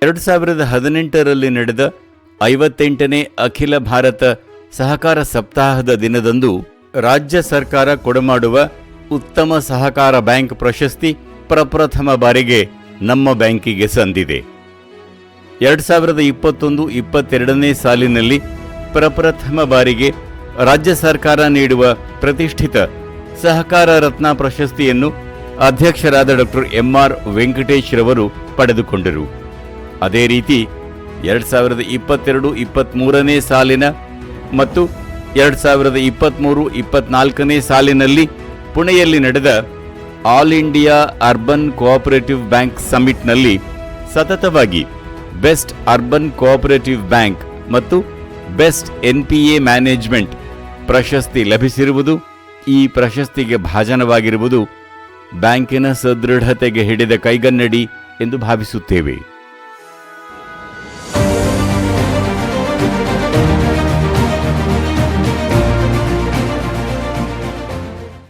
2018ರಲ್ಲಿ ನಡೆದ 58ನೇ ಅಖಿಲ ಭಾರತ ಸಹಕಾರ ಸಪ್ತಾಹದ ದಿನದಂದು ರಾಜ್ಯ ಸರ್ಕಾರ ಕೊಡಮಾಡುವ ಉತ್ತಮ ಸಹಕಾರ ಬ್ಯಾಂಕ್ ಪ್ರಶಸ್ತಿ ಪ್ರಪ್ರಥಮ ಬಾರಿಗೆ ನಮ್ಮ ಬ್ಯಾಂಕಿಗೆ ಸಂದಿದೆ. 2021-22ನೇ ಸಾಲಿನಲ್ಲಿ ಪ್ರಪ್ರಥಮ ಬಾರಿಗೆ ರಾಜ್ಯ ಸರ್ಕಾರ ನೀಡುವ ಪ್ರತಿಷ್ಠಿತ ಸಹಕಾರ ರತ್ನ ಪ್ರಶಸ್ತಿಯನ್ನು ಅಧ್ಯಕ್ಷರಾದ ಡಾಕ್ಟರ್ MR ವೆಂಕಟೇಶ್ ರವರು ಪಡೆದುಕೊಂಡರು. ಅದೇ ರೀತಿ 2022-23ನೇ ಸಾಲಿನ ಮತ್ತು 2023-24ನೇ ಸಾಲಿನಲ್ಲಿ ಪುಣೆಯಲ್ಲಿ ನಡೆದ all India urban cooperative bank ಸಮಿಟ್ನಲ್ಲಿ ಸತತವಾಗಿ ಬೆಸ್ಟ್ ಅರ್ಬನ್ ಕೋಆಪರೇಟಿವ್ ಬ್ಯಾಂಕ್ ಮತ್ತು ಬೆಸ್ಟ್ NPA ಮ್ಯಾನೇಜ್ಮೆಂಟ್ ಪ್ರಶಸ್ತಿ ಲಭಿಸಿರುವುದು, ಈ ಪ್ರಶಸ್ತಿಗೆ ಭಾಜನವಾಗಿರುವುದು ಬ್ಯಾಂಕಿನ ಸದೃಢತೆಗೆ ಹಿಡಿದ ಕೈಗನ್ನಡಿ ಎಂದು ಭಾವಿಸುತ್ತೇವೆ.